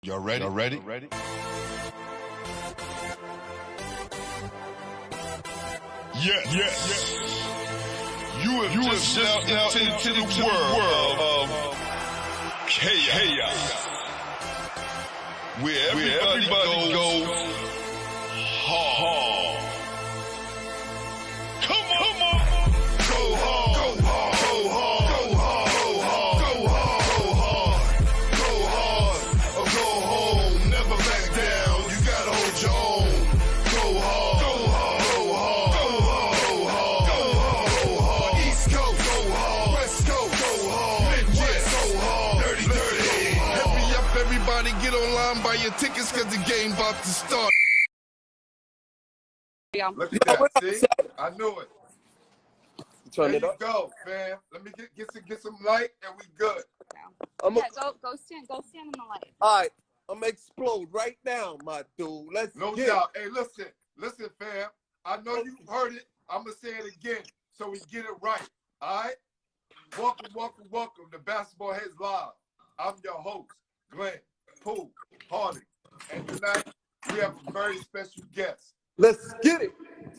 Y'all ready? Y'all ready? Yes. You have just stepped out into the world of chaos. Where everybody goes hard. Come on. Go hard. Go hard. Go hard. Go hard. Go hard. Go hard. Or go home. Never back down. You gotta hold your own. Go hard. Go hard. Go hard. Go hard. Go hard. Go hard. East Coast. Go hard. West Coast. Go hard. Midwest. Go hard. Dirty. Happy up, everybody. Get online, buy your tickets, cause the game about to start. Look at that. See? I knew it. Turn There it you up. go, fam. Let me get some light and we good. Go stand in the light. All right, I'm gonna explode right now, my dude. Let's No get doubt. Hey, listen, fam. I know you heard it. I'm gonna say it again so we get it right. All right. Welcome to Basketball Heads Live. I'm your host, Glenn Pooh Harding, and tonight we have a very special guest. Let's get it.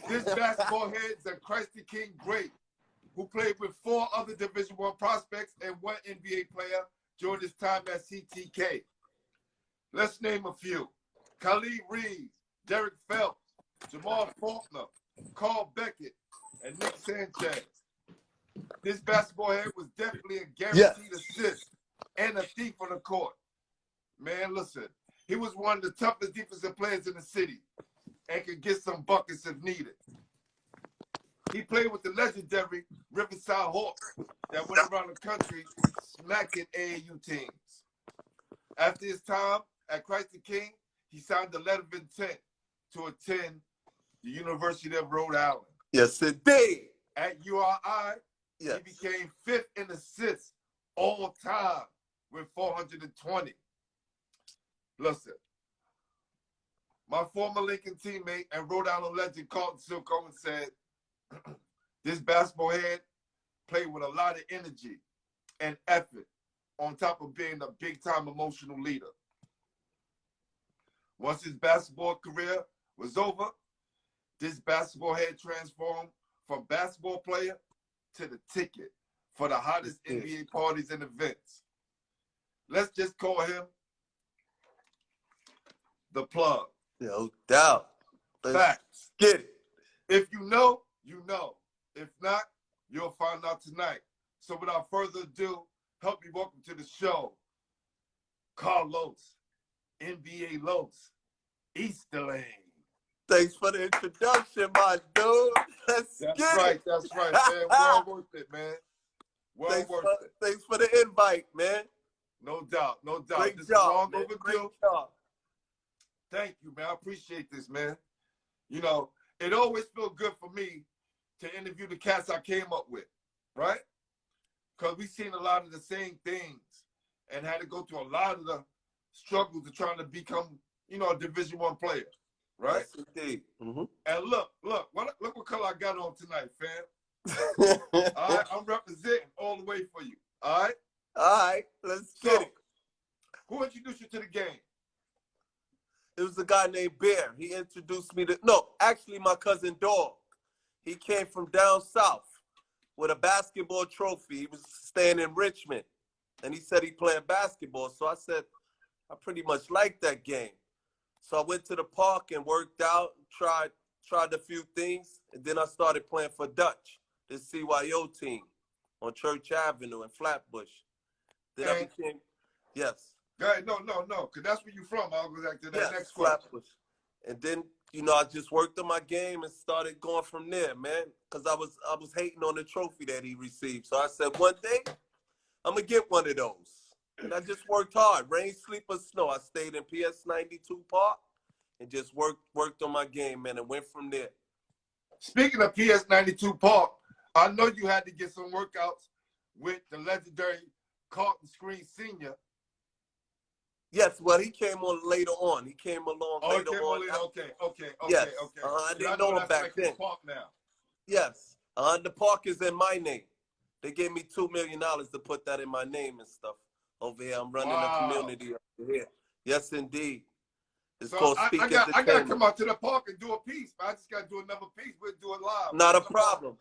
This basketball head is a Christ the King great who played with 4 other Division I prospects and 1 NBA player during his time at CTK. Let's name a few. Khalid Reeves, Derek Phelps, Jamal Faulkner, Carl Beckett, and Nick Sanchez. This basketball head was definitely a guaranteed assist and a thief on the court. Man, listen, he was one of the toughest defensive players in the city and could get some buckets if needed. He played with the legendary Riverside Hawks that went around the country smacking AAU teams. After his time at Christ the King, he signed a letter of intent to attend the University of Rhode Island. Yes, indeed. At URI, Yes. he became 5th in assists all time with 420. Listen, my former Lincoln teammate and Rhode Island legend Carlton Silcomen said, this basketball head played with a lot of energy and effort on top of being a big-time emotional leader. Once his basketball career was over, this basketball head transformed from basketball player to the ticket for the hottest NBA parties and events. Let's just call him the plug. No doubt. Let's Facts. get it. If you know, you know. If not, you'll find out tonight. So without further ado, help me welcome to the show, Carlos, NBA Loos, Easterling. Thanks for the introduction, my dude. Let's get it. That's right, man. Well worth it, man. Well worth it. Thanks for the invite, man. No doubt. Great This job, is long man. overdue. Great job. Thank you, man. I appreciate this, man. You know, it always feels good for me to interview the cats I came up with, right? Because we've seen a lot of the same things and had to go through a lot of the struggles of trying to become, a Division I player, right? Yes, indeed. Mm-hmm. And look what color I got on tonight, fam. All right, I'm representing all the way for you, all right? All right, let's get it. Who introduced you to the game? It was a guy named Bear. He introduced me to, actually my cousin Dog. He came from down south with a basketball trophy. He was staying in Richmond, and he said he played basketball. So I said, I pretty much like that game. So I went to the park and worked out, tried a few things, and then I started playing for Dutch, the CYO team on Church Avenue in Flatbush. Then I became, yes. No, because that's where you from. I'll go back to that next question. Flatbush. And then, I just worked on my game and started going from there, man, because I was hating on the trophy that he received. So I said, one day, I'm going to get one of those. And I just worked hard, rain, sleep, or snow. I stayed in PS 92 Park and just worked on my game, man, and went from there. Speaking of PS 92 Park, I know you had to get some workouts with the legendary Carlton Screen Sr. Yes, well, he came on later on. He came along later on. Okay. Yes. Okay. I didn't know him back then. Park now. Yes. The park is in my name. They gave me $2 million to put that in my name and stuff over here. I'm running a community over here. Yes, indeed. It's So called I Speak got to Entertainment. come out to the park and do a piece. But I just got to do another piece. We'll do it live. Not a problem.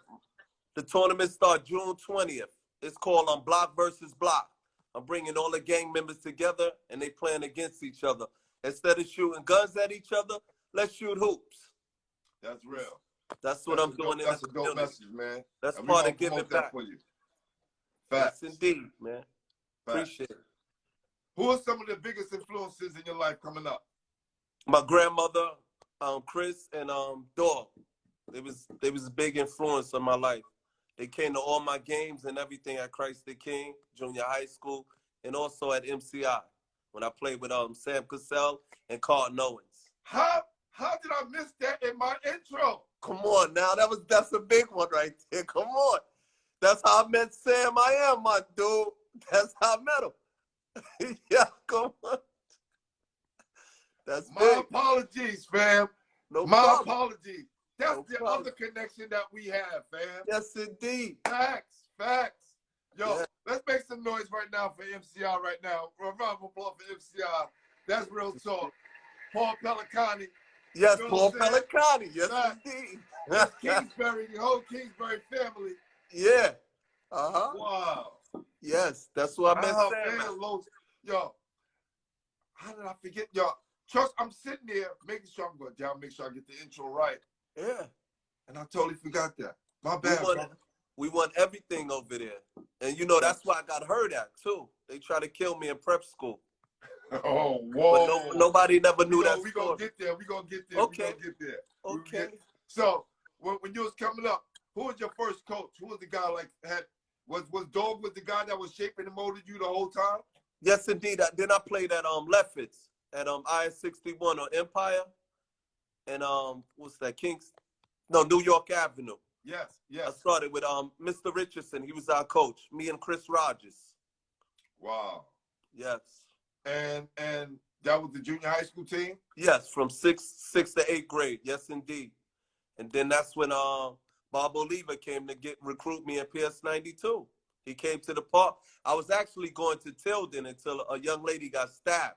The tournament starts June 20th. It's called Block versus Block. I'm bringing all the gang members together, and they playing against each other. Instead of shooting guns at each other, let's shoot hoops. That's real. That's what I'm doing in That's the a dope community. message, man. That's part of giving back. For you. Facts. Facts. Yes, indeed, man. Facts. Appreciate it. Who are some of the biggest influences in your life coming up? My grandmother, Chris, and Dog. They was a big influence on my life. They came to all my games and everything at Christ the King, junior high school, and also at MCI when I played with Sam Cassell and Carlton Owens. How did I miss that in my intro? Come on now, that's a big one right there. Come on. That's how I met Sam. I am, my dude. That's how I met him. Yeah, come on. That's my big. Apologies, fam. No my problem. Apologies. That's No the problem. other connection that we have, fam. Yes, indeed. Facts. Yo, Yeah. Let's make some noise right now for MCI right now. A round of applause for MCI. That's real talk. Paul Pelicani. Yes, You know Paul what I'm saying? Pelicani. Yes, Facts. indeed. That's Kingsbury, the whole Kingsbury family. Yeah. Uh-huh. Wow. Yes, that's what I meant. Man, yo, how did I forget? Yo, trust, I'm sitting there making sure I'm going down, make sure I get the intro right. Yeah. And I totally forgot that. My bad, we won everything over there. And, you know, that's why I got hurt at, too. They tried to kill me in prep school. Oh, whoa. But nobody never knew that We're story. going to get there. We're going to get there. Okay. We're going to get there. Okay. So, when you was coming up, who was your first coach? Who was the guy was Dog the guy that was shaping and molding you the whole time? Yes, indeed. Then I played at Lefferts at IS-61 on Empire and what's that, New York Avenue. Yes. I started with Mr. Richardson. He was our coach. Me and Chris Rogers. Wow. Yes. And that was the junior high school team? Yes, from sixth to 8th grade. Yes, indeed. And then that's when Bob Oliva came to recruit me in PS 92. He came to the park. I was actually going to Tilden until a young lady got stabbed.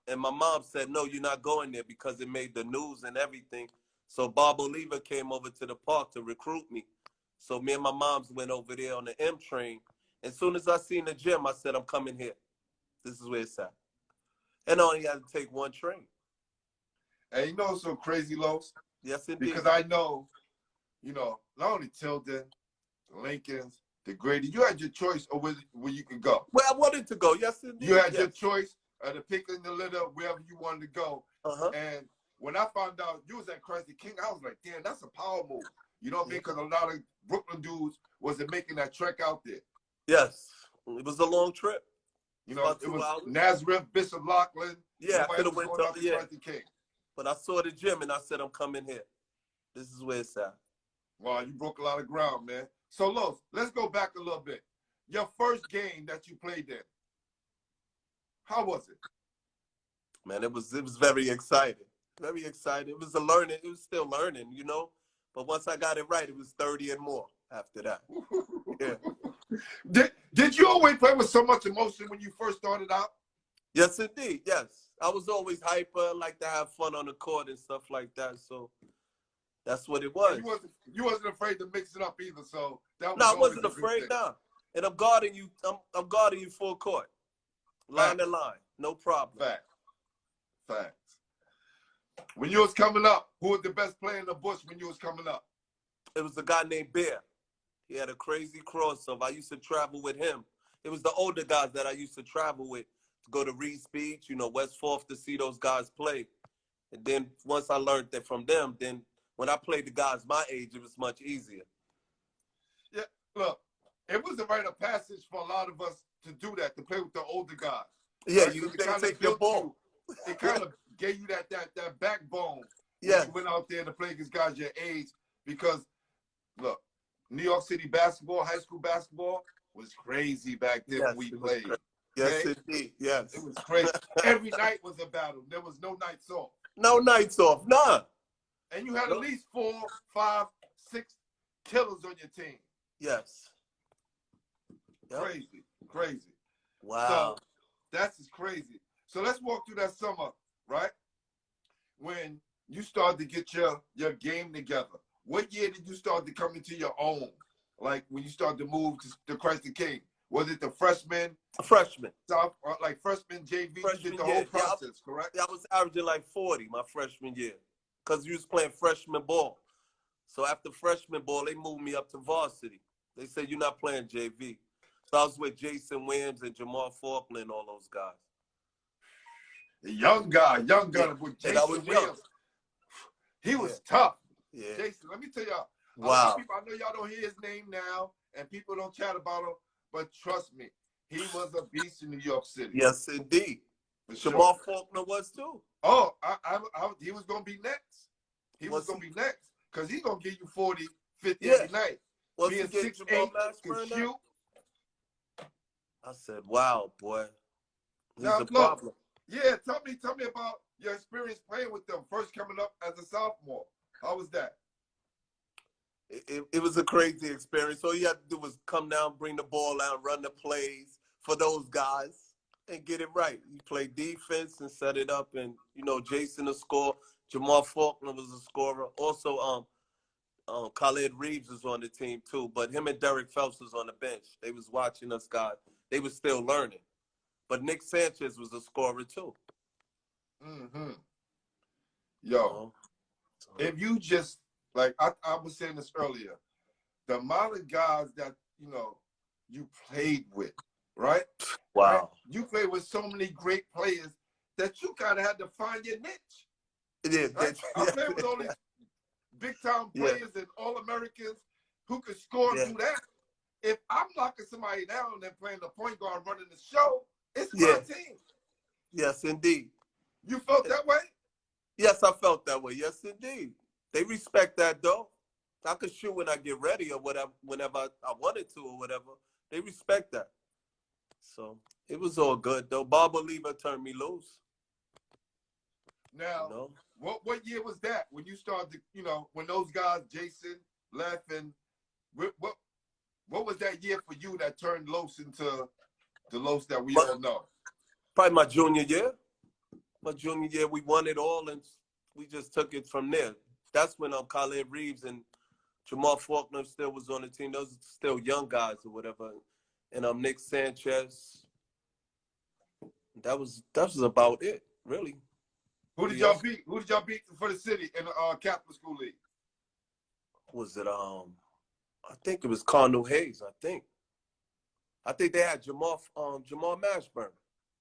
And my mom said, no, you're not going there because it made the news and everything. So Bob Oliva came over to the park to recruit me. So me and my moms went over there on the M train. As soon as I seen the gym, I said, I'm coming here. This is where it's at. And I only had to take one train. And you know what's so crazy, Los? Yes, indeed. Because I know, not only Tilden, Lincoln's, the Grady, you had your choice of where you could go. Well, I wanted to go. Yes, indeed. You had your choice to pick in the litter wherever you wanted to go. Uh-huh. And when I found out you was at Christ the King, I was like, damn, that's a power move. You know what I mean? Because a lot of Brooklyn dudes wasn't making that trek out there. Yes. It was a long trip. It was Nazareth, Bishop Lockland. Yeah, I could have went to Christ the King. But I saw the gym and I said, I'm coming here. This is where it's at. Wow, you broke a lot of ground, man. So, Los, let's go back a little bit. Your first game that you played in, how was it? Man, it was very exciting. Very exciting. It was it was still learning, But once I got it right, it was 30 and more after that. Yeah. Did you always play with so much emotion when you first started out? Yes, indeed. Yes. I was always hyper, like to have fun on the court and stuff like that. So that's what it was. You wasn't afraid to mix it up either. So that was I wasn't afraid now. And I'm guarding you. I'm guarding you full court, line to line, no problem. Facts. When you was coming up, who was the best player in the Bush when you was coming up? It was a guy named Bear. He had a crazy crossover. I used to travel with him. It was the older guys that I used to travel with to go to Reed's Beach, West 4th to see those guys play. And then once I learned that from them, then when I played the guys my age, it was much easier. Yeah, look, it was the rite of passage for a lot of us to do that, to play with the older guys. Yeah, right? you take your ball. It kind of gave you that backbone. Yeah. You went out there to play against guys your age because, look, New York City basketball, high school basketball was crazy back then when we played. Yes, indeed. Yes. It was crazy. Every night was a battle. There was no nights off. No nights off. None. And you had at least 4, 5, 6 killers on your team. Yes. Yep. Crazy. Wow. So that's just crazy. So let's walk through that summer, right? When you started to get your game together. What year did you start to come into your own? Like when you started to move to Christ the King? Was it the freshman? A freshman. Like freshman JV, Freshman you did the year. whole process, correct? Yeah, I was averaging like 40 my freshman year because you was playing freshman ball. So after freshman ball, they moved me up to varsity. They said, you're not playing JV. So I was with Jason Williams and Jamal Faulkner and all those guys. The young guy Yeah. with And I Jason was young. Williams. He was tough. Yeah. Jason, let me tell y'all. A lot Wow. of people, I know y'all don't hear his name now, and people don't chat about him, but trust me, he was a beast in New York City. Yes, indeed. For Jamal sure. Faulkner was too. Oh, he was going to be next. He was going to be next because he's going to give you 40, 50 every night. Was Being he getting 6'8", Jamal can Mashburn shoot. I said, wow, boy. He's Now, a problem. Yeah, tell me about your experience playing with them first coming up as a sophomore. How was that? It was a crazy experience. All you had to do was come down, bring the ball out, run the plays for those guys, and get it right. You play defense and set it up, and, Jason the score. Jamal Faulkner was a scorer. Also, Khalid Reeves was on the team, too, but him and Derek Phelps was on the bench. They was watching us guys. They was still learning. But Nick Sanchez was a scorer, too. Mm-hmm. Yo, if you just, like I was saying this earlier, the amount of guys that, you played with, right? Wow. Right? You played with so many great players that you kind of had to find your niche. Yeah, right? I played with all these big-time players and All-Americans who could score and do that. If I'm knocking somebody down and then playing the point guard running the show, it's my team. Yes, indeed. You felt that way? Yes, I felt that way. Yes, indeed. They respect that, though. I could shoot when I get ready or whatever, whenever I wanted to or whatever. They respect that. So it was all good, though. Bob Oliver turned me loose. Now, what year was that when you started, when those guys, Jason, left, and what was that year for you that turned Los into the Los that we all know? Probably my junior year. My junior year, we won it all, and we just took it from there. That's when Khalid Reeves and Jamal Faulkner still was on the team. Those are still young guys or whatever. And Nick Sanchez. That was about it, really. Who did y'all beat? Who did y'all beat for the city in the Capital School League? Was it I think it was Cardinal Hayes, I think. I think they had Jamal Mashburn.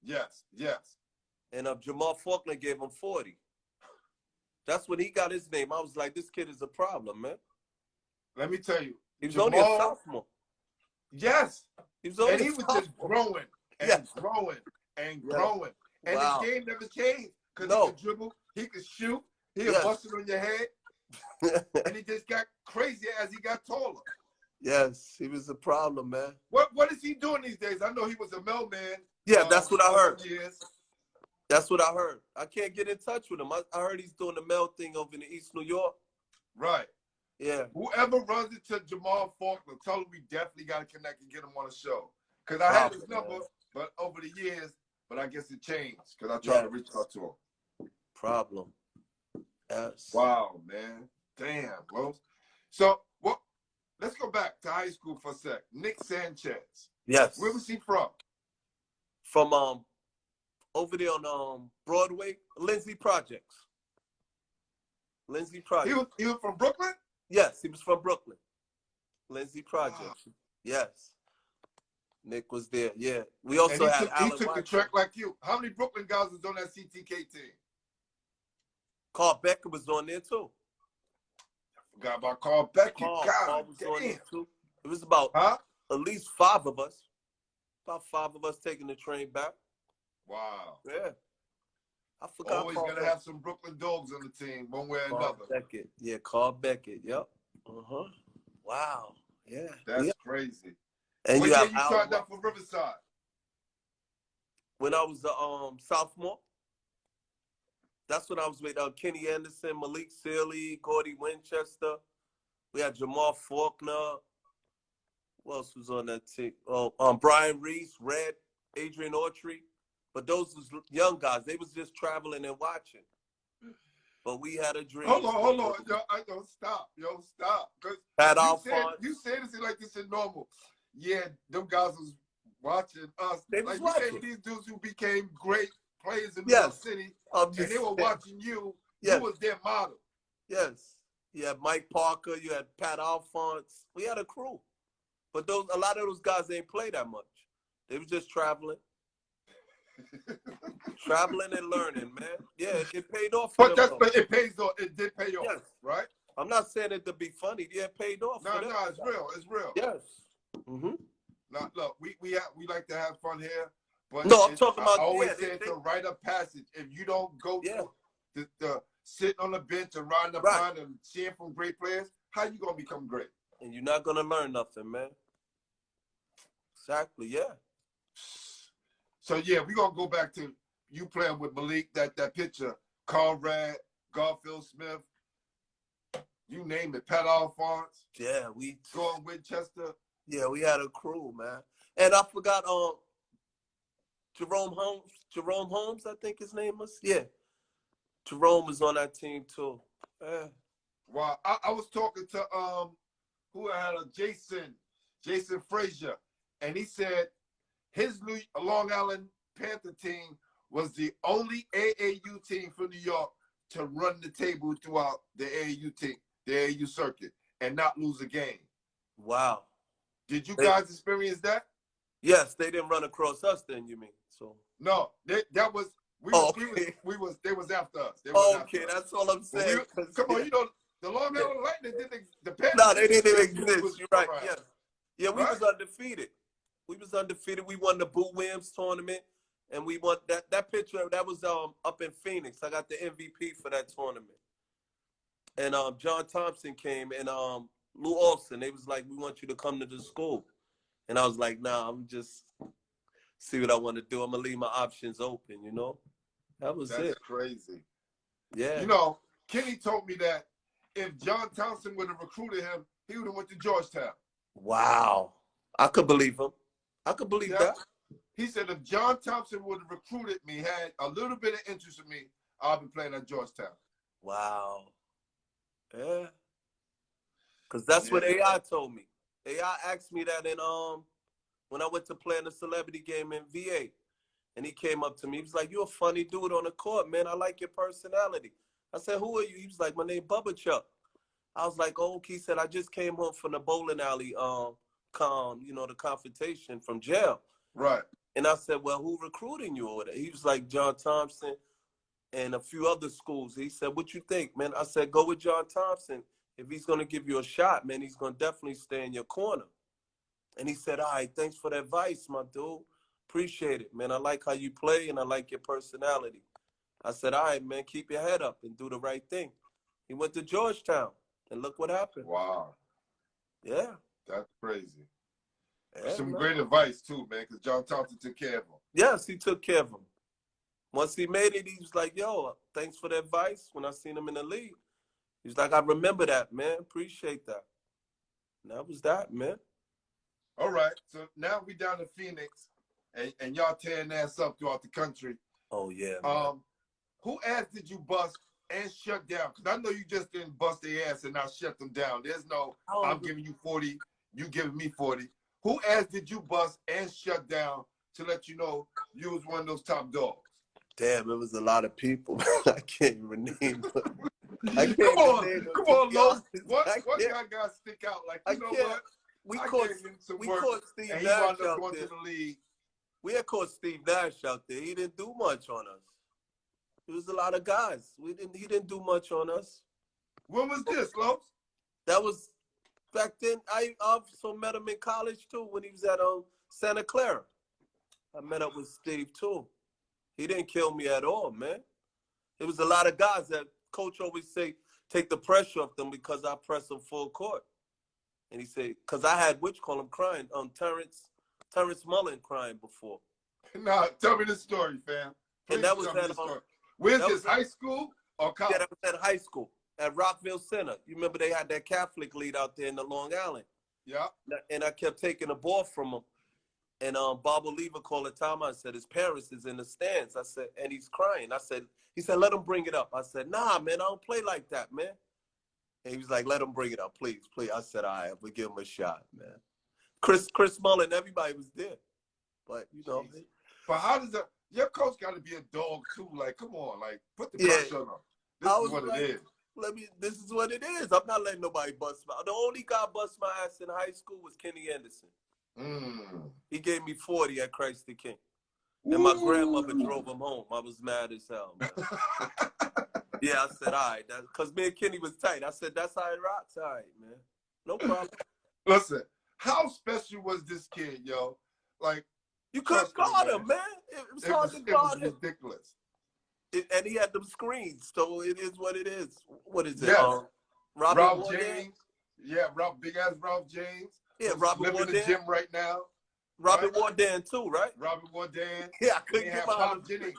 Yes. And Jamal Faulkner gave him 40. That's when he got his name. I was like, this kid is a problem, man. Let me tell you. He was only a sophomore. Yes. He was only and he was just growing and growing and growing. And his game never changed. Because he could dribble, he could shoot, he could bust it on your head. And he just got crazy as he got taller. Yes, he was a problem, man. What is he doing these days? I know he was a mailman. Yeah, that's what I heard. That's what I heard. I can't get in touch with him. I heard he's doing the mail thing over in East New York. Right. Yeah. Whoever runs into Jamal Faulkner, tell him we definitely got to connect and get him on the show. Because I had his number, but over the years, but I guess it changed because I tried to reach out to him. Problem. Yes. Wow, man. Damn, bro. So, let's go back to high school for a sec. Nick Sanchez. Yes. Where was he from? From over there on Broadway, Lindsay Projects. Lindsay Projects. He was from Brooklyn? Yes, he was from Brooklyn. Lindsay Projects. Wow. Yes. Nick was there. Yeah. We also had Alan He took the track like you. How many Brooklyn guys was on that CTK team? Carl Becker was on there too. I forgot about Carl Becker. Carl was on there too. It was about at least 5 of us. About 5 of us taking the train back. Wow. Yeah. I forgot. Always going to have some Brooklyn dogs on the team, one way or another. Beckett. Yeah, Carl Beckett. Yep. Uh-huh. Wow. Yeah. That's crazy. And what year you started out for Riverside? When I was a sophomore. That's when I was with Kenny Anderson, Malik Sealy, Gordy Winchester. We had Jamal Faulkner. Who else was on that team? Brian Reese, Red, Adrian Autry. But those was young guys. They was just traveling and watching. But we had a dream. Hold on. Yo, I don't stop. Yo, stop. Pat You said it like this is normal. Yeah, them guys was watching us. They was watching. You these dudes who became great players in New York City, and they were watching you. You was their model. Yes. You had Mike Parker. You had Pat Alphonse. We had a crew. But a lot of those guys ain't play that much. They was just traveling. Traveling and learning, man. Yeah, it paid off. But it pays off. It did pay off, yes. Right? I'm not saying it to be funny. Yeah, it paid off. No, it's real. It's real. Yes. Mm-hmm. Now, look, we like to have fun here, but no, I'm talking about. I always say it's a rite of passage. If you don't go to the sitting on the bench and riding the pond and cheering from great players, how you gonna become great? And you're not gonna learn nothing, man. Exactly. Yeah. So yeah, we're gonna go back to you playing with Malik, that picture, Carl Rad, Garfield Smith, you name it, Pat Alphonse. Yeah, we going Winchester. Yeah, we had a crew, man. And I forgot Jerome Holmes, I think his name was. Yeah. Jerome was on that team too. Yeah. Wow. I was talking to who had a Jason Frazier, and he said his Long Island Panther team was the only AAU team from New York to run the table throughout the AAU circuit, and not lose a game. Wow. Did you guys experience that? Yes, they didn't run across us then, you mean? So no, that was they was after us. That's all I'm saying. Come on, the Long Island Lightning didn't. No, they didn't even exist. You're right. Yeah. Yeah, we was undefeated. We won the Boo Williams tournament, and we won that picture. That was up in Phoenix. I got the MVP for that tournament. And John Thompson came, and Lou Olson. They was like, "We want you to come to the school," and I was like, "Nah, I'm just see what I want to do. I'm gonna leave my options open." You know, that's it. That's crazy. Yeah. You know, Kenny told me that if John Thompson would have recruited him, he would have went to Georgetown. Wow, I could believe him. I could believe that. He said if John Thompson would have recruited me, had a little bit of interest in me, I'll be playing at Georgetown. Wow. Yeah. Because that's what AI told me. AI asked me that when I went to play in a celebrity game in VA. And he came up to me. He was like, "You're a funny dude on the court, man. I like your personality." I said, "Who are you?" He was like, "My name Bubba Chuck." I was like, "Oh," he said, "I just came home from the bowling alley, the confrontation from jail." Right. And I said, "Well, who recruiting you?" He was like, "John Thompson and a few other schools." He said, "What you think, man?" I said, "Go with John Thompson. If he's going to give you a shot, man, he's going to definitely stay in your corner." And he said, "All right, thanks for the advice, my dude. Appreciate it, man. I like how you play, and I like your personality." I said, "All right, man, keep your head up and do the right thing." He went to Georgetown, and look what happened. Wow. Yeah. That's crazy. Yeah, some great advice, too, man, because John Thompson took care of him. Yes, he took care of him. Once he made it, he was like, "Yo, thanks for the advice." When I seen him in the league, he was like, "I remember that, man. Appreciate that." And that was that, man. All right. So now we down in Phoenix, and y'all tearing ass up throughout the country. Oh, yeah, man. Who ass did you bust and shut down? Because I know you just didn't bust their ass and not shut them down. There's no, I'm giving you 40, you giving me 40. Who ass did you bust and shut down to let you know you was one of those top dogs? Damn, it was a lot of people. I can't even name them. Come on, Los. What guy got to stick out? Like, you know what? We caught Steve and Nash out going there. To the league. We had caught Steve Nash out there. He didn't do much on us. There was a lot of guys. He didn't do much on us. When was this, Los? That was back then. I also met him in college too when he was at Santa Clara. I met up with Steve too. He didn't kill me at all, man. There was a lot of guys that coach always say take the pressure off them because I press them full court. And he said, because I had him crying, Terrence Mullen crying before. Nah, tell me the story, fam. Please, and that was at where's this, high school or college? Yeah, that was at high school, at Rockville Center. You remember they had that Catholic lead out there in the Long Island. Yeah. And I kept taking the ball from him. And Bob Oliva called a timeout and said his parents is in the stands. I said, and he's crying. He said, let him bring it up. I said, nah, man, I don't play like that, man. And he was like, let him bring it up, please, please. I said, all right, we'll give him a shot, man. Chris Mullen, everybody was there. But, you know. Jeez. But how does that, your coach got to be a dog too. Like, come on, like, put the pressure on him. This is what it is. This is what it is. I'm not letting nobody bust my. The only guy bust my ass in high school was Kenny Anderson. He gave me 40 at Christ the King. And my grandmother drove him home. I was mad as hell, man. Yeah, I said, all right. Because me and Kenny was tight. I said, that's how it rocks. All right, man. No problem. Listen, how special was this kid, yo? Like, you couldn't guard him, man. It was hard to guard him. It was ridiculous. And he had them screens, so it is what it is. What is it? Yes. Ralph Warden? James. Yeah, big ass Ralph James. Yeah, Robert Warden. Living in the gym right now. Robert Warden too, right? Robert Warden. Yeah, I couldn't get my Pop Jennings.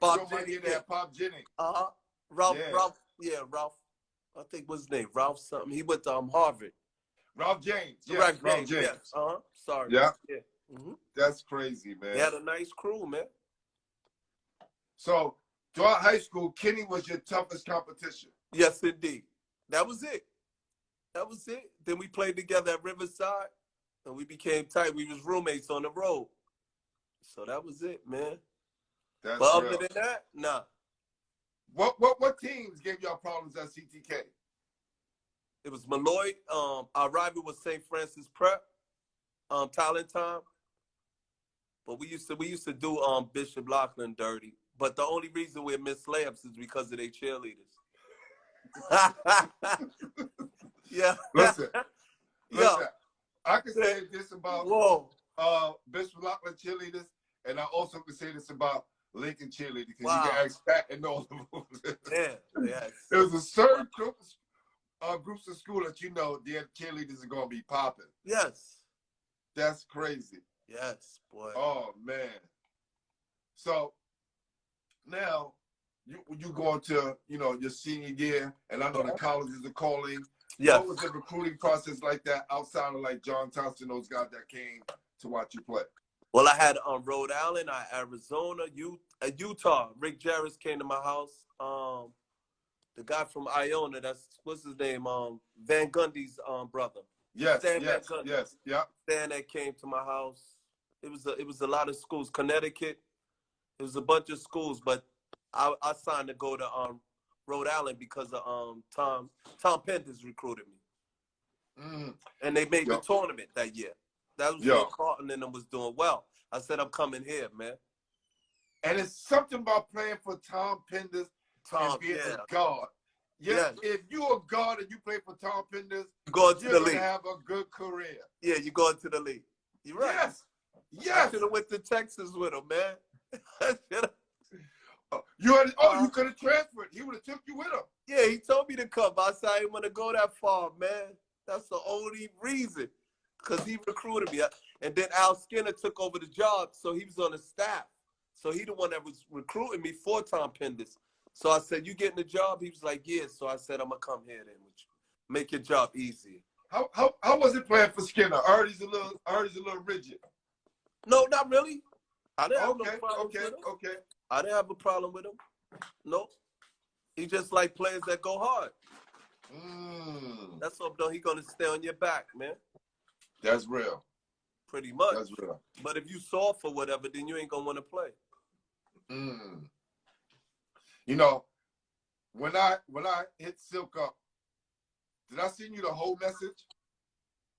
Pop Jennings. They had Pop Jennings. Ralph. I think what's his name? Ralph something. He went to Harvard. Ralph James. Yes, Ralph James. Yes. Sorry. Yeah. Yeah. That's crazy, man. They had a nice crew, man. So throughout high school, Kenny was your toughest competition. Yes, indeed. That was it. Then we played together at Riverside, and we became tight. We was roommates on the road. So that was it, man. But other than that, nah. What teams gave y'all problems at CTK? It was Malloy. Our rival was St. Francis Prep, Talent Time. But we used to do Bishop Loughlin dirty. But the only reason we missed layups is because of their cheerleaders. Yeah. Listen. I can say this about Bishop Loughlin cheerleaders, and I also can say this about Lincoln cheerleaders, because you can ask Pat and all of them. Yeah. There's a certain groups of school that you know their cheerleaders are gonna be popping. Yes. That's crazy. Yes, boy. Oh man. So now you go into your senior year, and I know the colleges are calling. Yes. What was the recruiting process like that outside of like John Thompson, those guys that came to watch you play? Well, I had Rhode Island, Arizona, Utah. Rick Jarris came to my house. The guy from Iona, what's his name? Van Gundy's brother. Yes, Stan yeah. Stan that came to my house. It was a lot of schools. Connecticut. It was a bunch of schools, but I signed to go to Rhode Island because of Tom Penders recruited me. And they made the tournament that year. That was when Carlton and them was doing well. I said, I'm coming here, man. And it's something about playing for Tom Penders and being a guard. Yes. If you're a guard and you play for Tom Penders, you're going to have a good career. Yeah, you go into the league. You're right. Yes. I should have went to Texas with him, man. You could have transferred. He would have took you with him. Yeah, he told me to come. I said I didn't want to go that far, man. That's the only reason. Because he recruited me. And then Al Skinner took over the job, so he was on the staff. So he the one that was recruiting me for Tom Penders. So I said, you getting the job? He was like, yeah. So I said, I'm going to come here then with you. Make your job easier. How was it playing for Skinner? I heard he's a little rigid. No, not really. I didn't have no problem with him. Okay. I didn't have a problem with him. No. He just like players that go hard. That's all, though. He going to stay on your back, man. That's real. Pretty much. That's real. But if you soft or whatever, then you ain't going to want to play. When I hit Silk up, did I send you the whole message?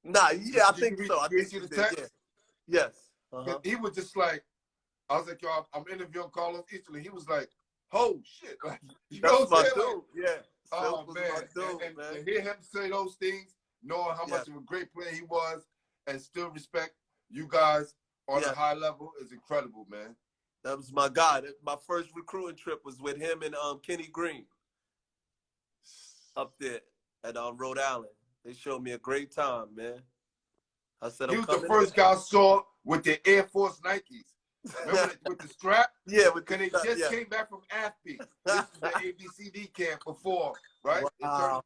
Nah, yeah, I think so. I think you you the did, text? yeah. Yes. He was just like, I was like, yo, I'm interviewing Carlos Easterling. He was like, oh, shit. Like, That's my dude, like, yeah. Oh, man. And hear him say those things, knowing how much of a great player he was, and still respect you guys on a high level is incredible, man. That was my guy. My first recruiting trip was with him and Kenny Green up there at Rhode Island. They showed me a great time, man. I said, he was the first guy I saw with the Air Force Nikes. Remember with the strap? Yeah, because they just came back from AFB. This is the ABCD camp before, right? Wow.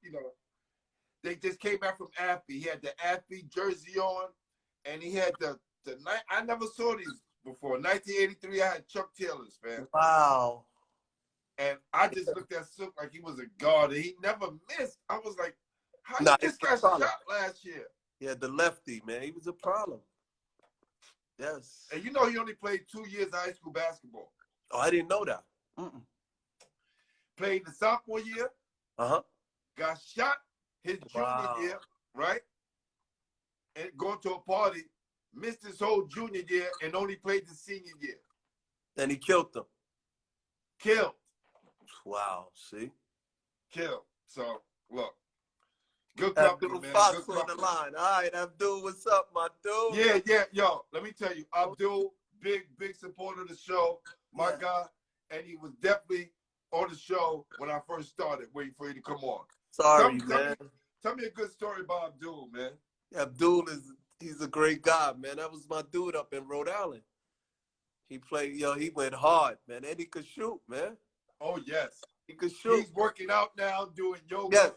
They just came back from AFB. He had the AFB jersey on, and he had the I never saw these before. 1983, I had Chuck Taylors, man. Wow. And I just looked at Silk like he was a guard, and he never missed. I was like, how Nah, you just got shot last year? Yeah, the lefty, man. He was a problem. Yes. And you know he only played 2 years of high school basketball. Oh, I didn't know that. Mm-mm. Played the sophomore year. Uh-huh. Got shot his junior year, right? And going to a party, missed his whole junior year and only played the senior year. And he killed them. Killed. Wow, see? Killed. So, look. Good Abdul company, man. Fox Good on the company. line. All right, Abdul, what's up, my dude? Yeah. Yo, let me tell you, Abdul, big supporter of the show, my guy, and he was definitely on the show when I first started, waiting for you to come on. Sorry, man. Tell me a good story about Abdul, man. Abdul he's a great guy, man. That was my dude up in Rhode Island. He played, he went hard, man. And he could shoot, man. Oh, yes. He could shoot. He's working out now, doing yoga. Yes.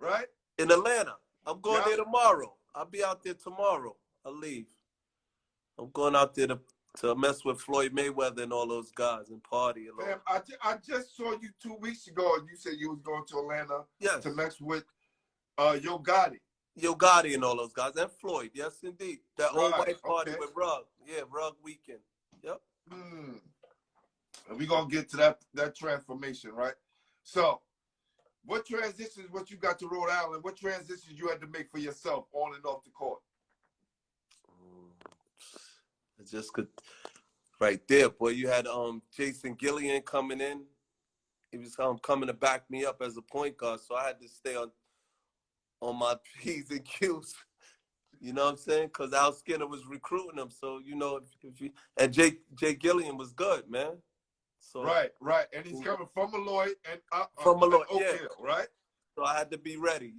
Right? In Atlanta. I'm going there tomorrow. I'll be out there tomorrow. I'll leave. I'm going out there to mess with Floyd Mayweather and all those guys and party alone. Fam, I just saw you 2 weeks ago, and you said you was going to Atlanta to mess with Yo Gotti. Yo Gotti and all those guys. And Floyd, yes, indeed. That old white party with Rug. Yeah, Rug Weekend. Yep. And we're going to get to that transformation, right? So, what transitions, what you got to Rhode Island, what transitions you had to make for yourself on and off the court? I just could, right there, boy. You had Jason Gillian coming in. He was coming to back me up as a point guard, so I had to stay on my P's and Q's. You know what I'm saying? Because Al Skinner was recruiting him, so if you and Jay Gillian was good, man. So right, and he's coming from Malloy and from Malloy, Oakville, right? So I had to be ready,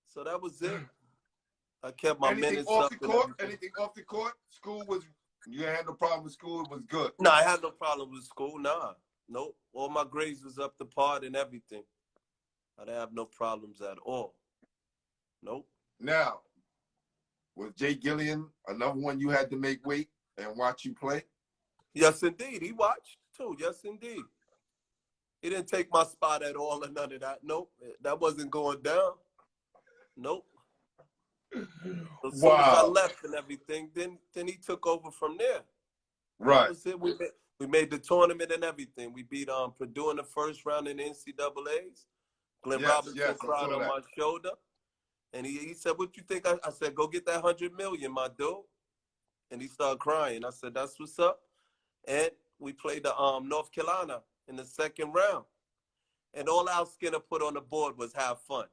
So that was it. I kept my anything minutes off up. The court? Anything off the court? School was, you had no problem with school? It was good? No, I had no problem with school, nah. Nope. All my grades was up to par and everything. I didn't have no problems at all. Nope. Now, was Jay Gillian another one you had to make weight and watch you play? Yes, indeed. He watched, too. Yes, indeed. He didn't take my spot at all or none of that. Nope. That wasn't going down. Nope. So as soon as I left and everything, then he took over from there. Right. That was it. We made the tournament and everything. We beat Purdue in the first round in the NCAAs. Glenn Robinson cried on my shoulder. And he said, what you think? I said, go get that $100 million, my dude. And he started crying. I said, that's what's up. And we played the North Carolina in the second round. And all Al Skinner put on the board was have fun.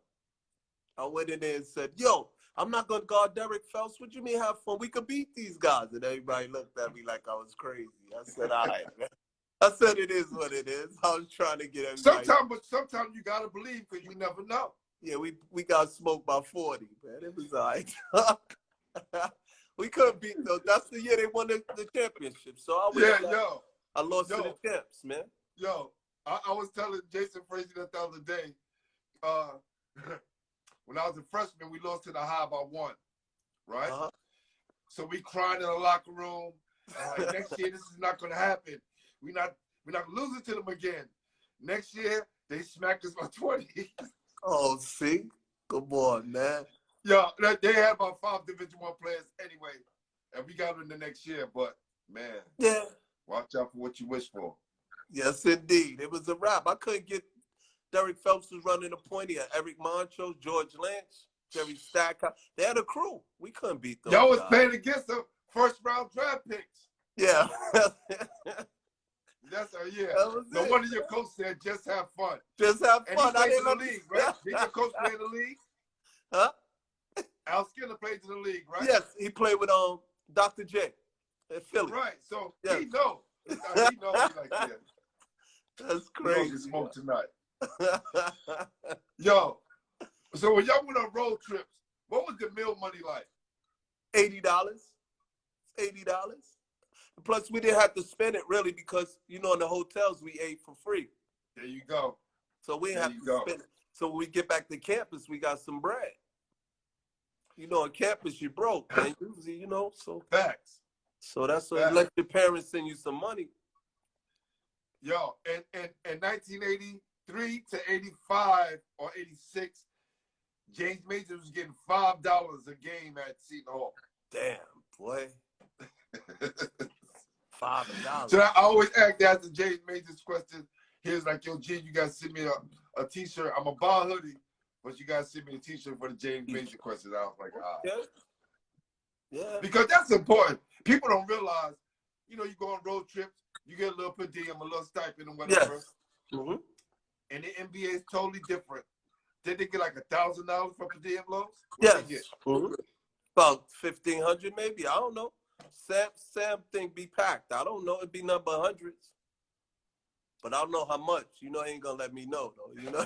I went in there and said, yo, I'm not going to guard Derek Phelps. What you mean have fun? We could beat these guys. And everybody looked at me like I was crazy. I said, all right, man. I said, it is what it is. I was trying to get everybody. Sometimes you got to believe because you never know. Yeah, we got smoked by 40, man. It was all right. We couldn't beat those. That's the year they won the championship. So I lost to the champs, man. Yo, I was telling Jason Frazier that the other day. When I was a freshman, we lost to the High by 1, right? So we cried in the locker room. Like, next year, this is not going to happen. We're not losing to them again. Next year, they smacked us by 20. Oh, see? Come on, man. Yeah, they had about 5 Division I players anyway, and we got them the next year. But, man, watch out for what you wish for. Yes, indeed. It was a wrap. I couldn't get Derek Phelps was running the point. He had Eric Montrose, George Lynch, Jerry Stackhouse. They had a crew. We couldn't beat them. Y'all was playing against them first-round draft picks. Yeah. That's no wonder your coach said, just have fun. Just have fun. And he played in the league, right? Did your coach play in the league? Huh? Al Skinner played in the league, right? Yes, he played with Dr. J at Philly. Right, so he knows. He knows like that. That's crazy. We're gonna smoke tonight. Yo, so when y'all went on road trips, what was the meal money like? $80. $80. Plus, we didn't have to spend it really because, in the hotels we ate for free. There you go. So we didn't have to spend it. So when we get back to campus, we got some bread. You know, on campus, you broke, man. Usually, you know, so. Facts. So that's what, Facts. let your parents send you some money. Yo, in 1983 to 85 or 86, James Majors was getting $5 a game at Seton Hall. Damn, boy. $5. So I always ask that the James Majors question. He was like, yo, G, you guys send me a t-shirt. I'm a bar hoodie, but you guys send me a t-shirt for the James Majors question. I was like, ah. Yeah. Because that's important. People don't realize, you know, you go on road trips, you get a little per diem, a little stipend and whatever. Yes. Mm-hmm. And the NBA is totally different. Did they get like $1,000 for per diem loans? Yes. Mm-hmm. About 1,500 maybe. I don't know. Sam think be packed. I don't know. It'd be number hundreds. But I don't know how much. You know, he ain't gonna let me know though. You know,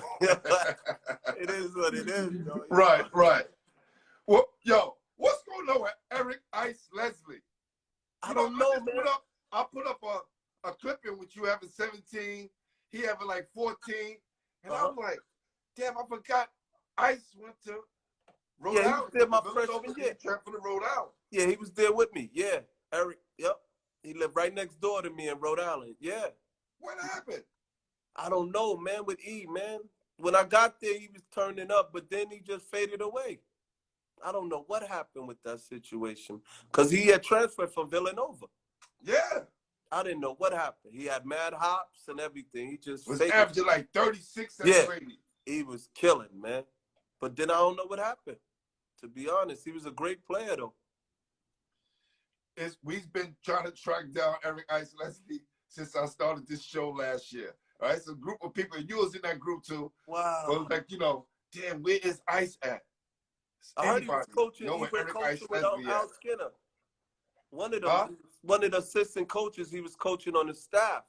it is what it is. Though, right, right. Well, yo, what's going on with Eric Ice Leslie? I don't know, man. I put up a clipping with you having 17, he having like 14, and I'm like, damn, I forgot Ice went to Rhode Island. Yeah, he was there my freshman year. For the Rhode Island. Yeah, he was there with me. Yeah, Eric. Yep, he lived right next door to me in Rhode Island. Yeah. What happened? I don't know, man. With E, man. When I got there, he was turning up, but then he just faded away. I don't know what happened with that situation because he had transferred from Villanova. Yeah. I didn't know what happened. He had mad hops and everything. He just was averaging like 36 and yeah, 30. He was killing, man. But then I don't know what happened. To be honest, he was a great player, though. We've been trying to track down Eric Ice Leslie since I started this show last year. All right, so a group of people, and you was in that group too. Wow. But it was like, you know, damn, where is Ice at? I heard he was coaching. He went coaching with Al Skinner. One of them, one of the assistant coaches, he was coaching on the staff.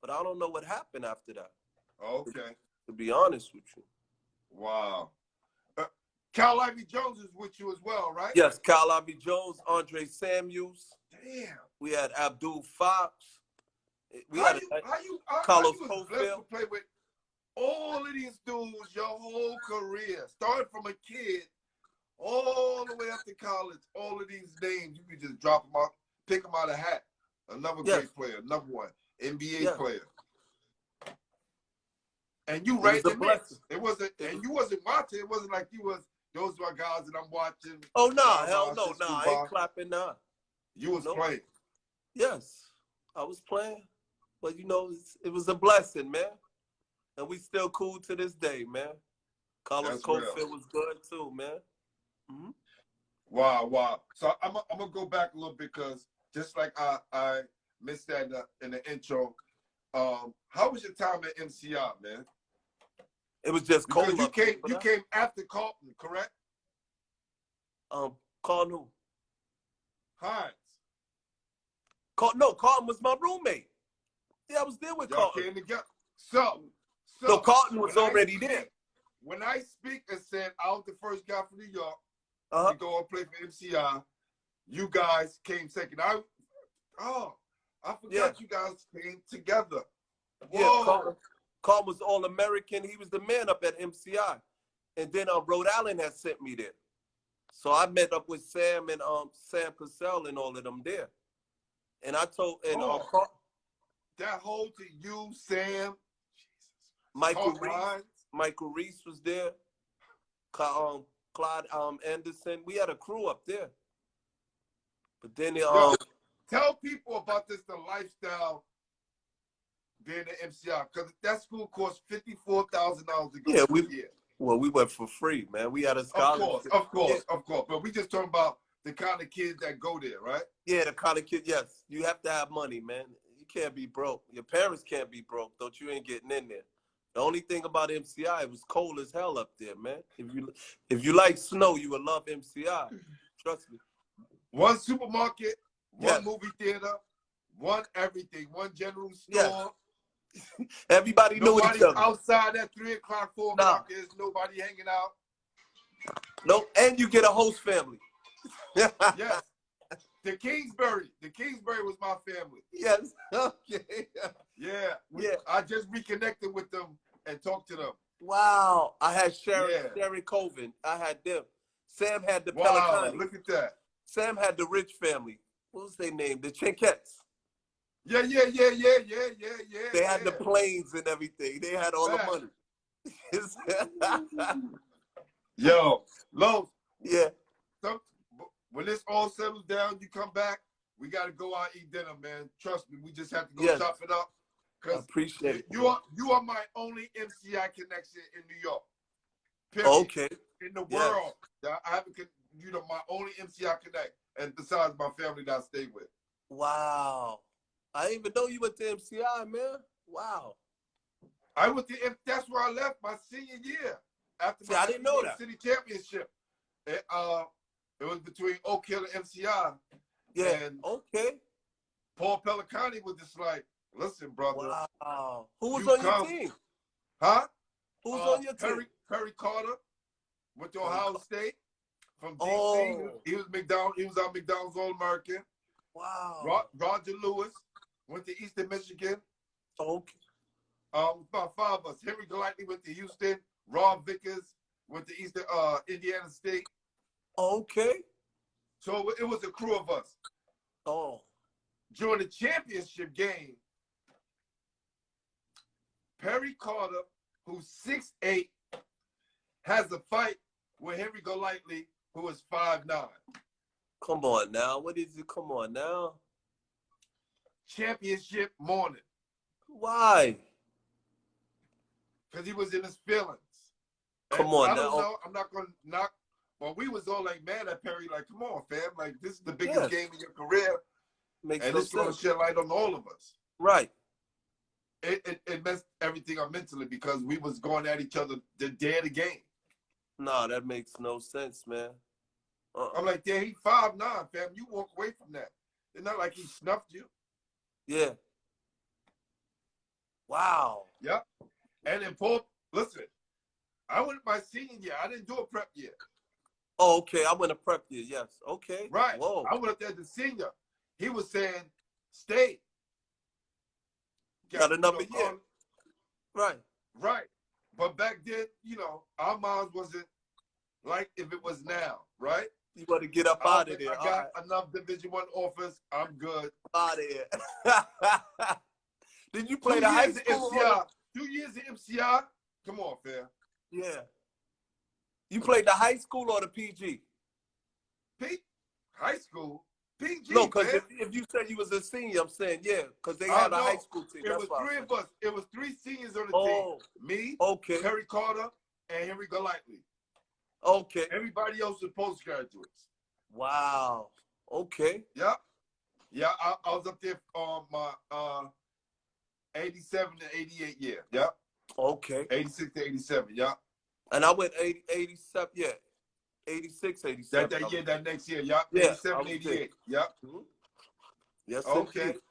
But I don't know what happened after that. Okay. To be honest with you. Wow. Kyle Ivy Jones is with you as well, right? Yes, Kyle Ivy Jones, Andre Samuels. Damn. We had Abdul Fox. We how had Carlos Cofield. Play with all of these dudes your whole career, starting from a kid all the way up to college. All of these names, you can just drop them out, pick them out of a hat. Another great player, number one NBA player. And you right in the mix. It wasn't, and you wasn't watching. It wasn't like you was. Those are guys that I'm watching. Oh no, hell no, I ain't clapping now. You was playing. Yes, I was playing, but you know, it was a blessing, man. And we still cool to this day, man. Carlos Cofield was good too, man. Mm-hmm. Wow. So I'm gonna go back a little bit because just like I missed that in the intro. How was your time at MCI, man? It was just cold. You came after Carlton, correct? Carlton who? Hines. No, Carlton was my roommate. Yeah, I was there with Carlton. Came together. So Carlton was already there. When I speak and said I was the first guy from New York to go and play for MCI, you guys came second. I forgot you guys came together. Whoa. Yeah, Carl was All-American. He was the man up at MCI. And then Rhode Island had sent me there. So I met up with Sam and Sam Cassell and all of them there. And I told that whole to you, Sam, Michael Reese was there. Clyde Anderson. We had a crew up there. But then tell people about the lifestyle being at MCI, because that school cost $54,000 to go a year. Well, we went for free, man. We had a scholarship. Of course. But we just talking about the kind of kids that go there, right? Yeah, the kind of kids. Yes, you have to have money, man. You can't be broke. Your parents can't be broke, though. You ain't getting in there. The only thing about MCI, it was cold as hell up there, man. If you like snow, you would love MCI. Trust me. One supermarket, one movie theater, one everything, one general store. Everybody knew each other. Outside at 3 o'clock, 4 o'clock, there's nobody hanging out. No, and you get a host family. Yes. The Kingsbury was my family. Yes. Okay. Yeah. I just reconnected with them and talked to them. Wow. I had Sharon Coven. I had them. Sam had the Wow, Pelicani. look at that. Sam had the rich family. What was their name? The Chinquettes. Yeah. They had the planes and everything. They had all the money. Yo, Los. Yeah. When this all settles down, you come back, we got to go out and eat dinner, man. Trust me, we just have to go chop it up. I appreciate it. You are my only MCI connection in New York. Period. Okay. In the world. I haven't, my only MCI connect, and besides my family that I stay with. Wow. I didn't even know you went to MCI, man. Wow. I went to, that's where I left my senior year. After I didn't know that. City Championship. It was between Oak Hill and MCI. Yeah. And okay. Paul Pelicani was just like, listen, brother. Wow. Who was on your team? Huh? Who was on your team? Perry Carter went to Ohio State from DC. Oh. He was on McDonald's All-American. Wow. Roger Lewis went to Eastern Michigan. Okay. About 5 of us. Henry Golightly went to Houston. Rob Vickers went to Eastern Indiana State. Okay. So it was a crew of us. Oh. During the championship game, Perry Carter, who's 6'8", has a fight with Henry Golightly, who is 5'9". Come on now. What is it? Come on now. Championship morning. Why? Because he was in his feelings. Come on I now. don't know. I'm not going to knock. Well, we was all like mad at Perry, like, come on, fam. Like, this is the biggest game in your career. Makes and no it's going to sense. shed light on all of us. Right. It messed everything up mentally because we was going at each other the day of the game. No, that makes no sense, man. I'm like, yeah, he 5'9", fam. You walk away from that. It's not like he snuffed you. Yeah. Wow. Yep. And then Paul, listen, I went my senior year. I didn't do a prep year. Oh, okay. I went to prep year. Yes. Okay. Right. Whoa. I went up there as a senior. He was saying, stay. Got another year. Right. Right. But back then, our minds wasn't like if it was now, right? You want to get up out of there. I got enough Division I offers. I'm good. Out of here. Did you play the high school? MCI? 2 years at MCI? Come on, fam. Yeah. You played the high school or the PG? High school? PG, no, because if you said you was a senior, I'm saying, yeah, because they had a high school team. It was 3 of us. It was 3 seniors on the team. Me, Perry Carter, and Henry Golightly. Okay. Everybody else was postgraduates. Wow. Okay. Yep. Yeah, I was up there on my 87 to 88 year. Yep. Okay. 86 to 87. Yep. And I went 87. Yeah. 86, 87. That next year. Yep. Yeah, 87, 88. Yep. Mm-hmm. Yes. Okay. Indeed.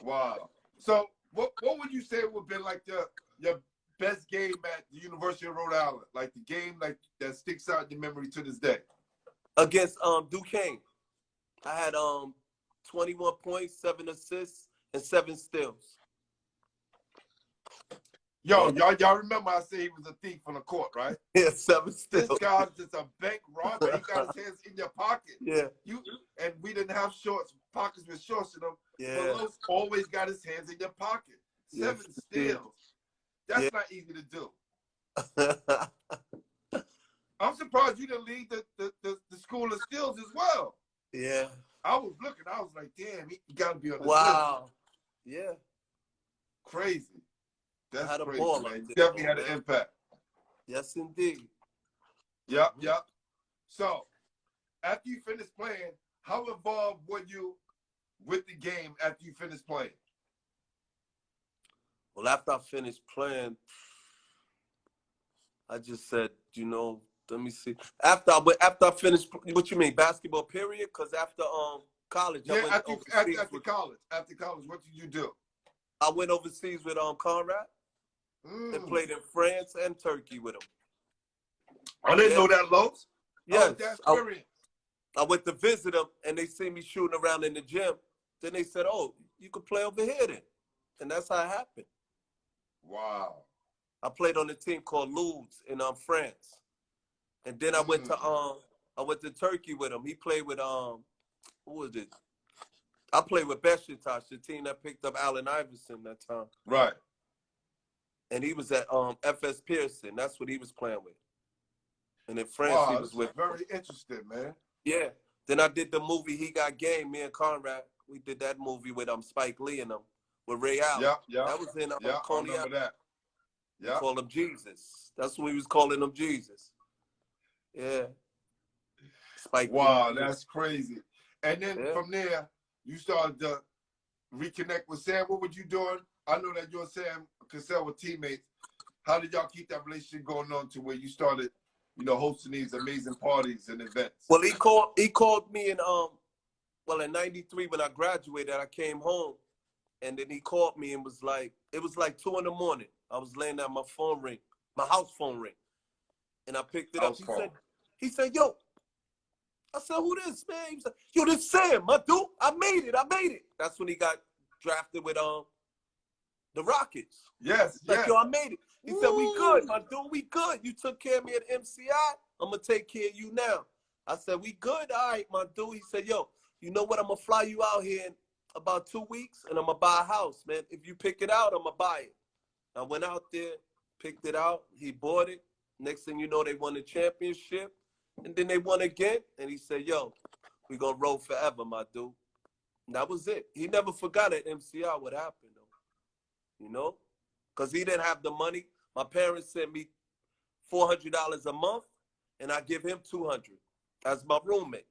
Wow. So what would you say would be like your best game at the University of Rhode Island? Like the game that sticks out in your memory to this day? Against Duquesne. I had 21 points, 7 assists, and 7 steals. Yo, y'all remember I said he was a thief on the court, right? Yeah, 7 steals. This guy's just a bank robber. He got his hands in your pocket. Yeah. And we didn't have shorts, pockets with shorts in them. Yeah. But Los always got his hands in your pocket. 7 steals. That's not easy to do. I'm surprised you didn't lead the school of steals as well. Yeah. I was looking. I was like, damn, he got to be on the Wow. List. Yeah. Crazy. That's had a crazy, ball man. up there, Definitely had an impact. Yes, indeed. Yep. So, after you finished playing, how involved were you with the game after you finished playing? Well, after I finished playing, I just said, let me see. After I finished, what you mean, basketball period? Because after college, I went overseas. After college, what did you do? I went overseas with Conrad and played in France and Turkey with him. I didn't know that, Los. Yes. I went to visit them, and they see me shooting around in the gym. Then they said, oh, you could play over here then. And that's how it happened. Wow. I played on a team called Loos in France. And then I went to Turkey with him. He played with who was it? I played with Besiktas, the team that picked up Allen Iverson that time. Right. And he was at FS Pearson. That's what he was playing with. And in France, he was with. Very interesting, man. Yeah. Then I did the movie He Got Game. Me and Conrad, we did that movie with Spike Lee and with Ray Allen. Yeah. That was in I remember that. Yeah. Call him Jesus. That's what we was calling him, Jesus. Yeah. Spike Wow, Lee. that's crazy. And then from there, you started to reconnect with Sam. What were you doing? I know that you and Sam Cassell were teammates. How did y'all keep that relationship going on to where you started, hosting these amazing parties and events? Well, he called me in in '93 when I graduated. I came home, and then he called me and was like, it was like 2 a.m. I was laying there, my house phone ring, and I picked it up. He said, yo. I said, who this, man? He was like, yo, this Sam, my dude. I made it. That's when he got drafted with the Rockets. Yes, like, yo, I made it. He said, we good, my dude, we good. You took care of me at MCI. I'm going to take care of you now. I said, we good? All right, my dude. He said, yo, you know what? I'm going to fly you out here in about 2 weeks, and I'm going to buy a house, man. If you pick it out, I'm going to buy it. I went out there, picked it out. He bought it. Next thing you know, they won the championship. And then they won again, and he said, yo, we going to roll forever, my dude. And that was it. He never forgot at MCI what happened, though, because he didn't have the money. My parents sent me $400 a month, and I give him $200 as my roommate,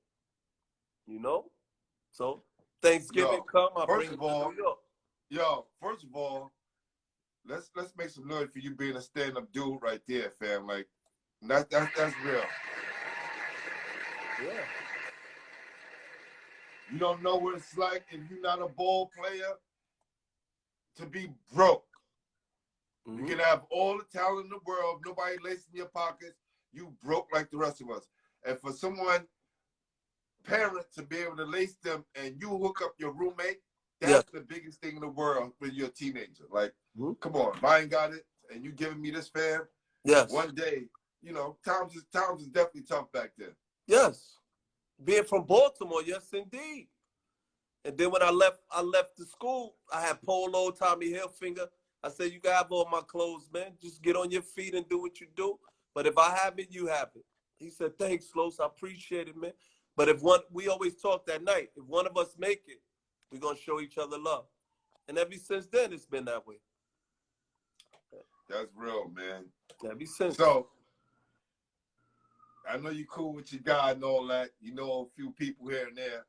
So Thanksgiving come, I bring him to New York. Yo, first of all, let's make some noise for you being a stand-up dude right there, fam. Like, that's real. Yeah. You don't know what it's like if you're not a ball player to be broke. You can have all the talent in the world, nobody lacing your pockets, you broke like the rest of us. And for someone, parent, to be able to lace them and you hook up your roommate, that's the biggest thing in the world when you're a teenager. Like, come on, if I ain't got it and you giving me this, fam, one day, times is definitely tough back then. Yes. Being from Baltimore, yes, indeed. And then when I left the school, I had Polo, Tommy Hilfiger. I said, you can have all my clothes, man. Just get on your feet and do what you do. But if I have it, you have it. He said, thanks, Los. I appreciate it, man. But we always talk that night. If one of us make it, we're going to show each other love. And ever since then, it's been that way. That's real, man. Ever since. So, I know you're cool with your guy and all that. You know a few people here and there.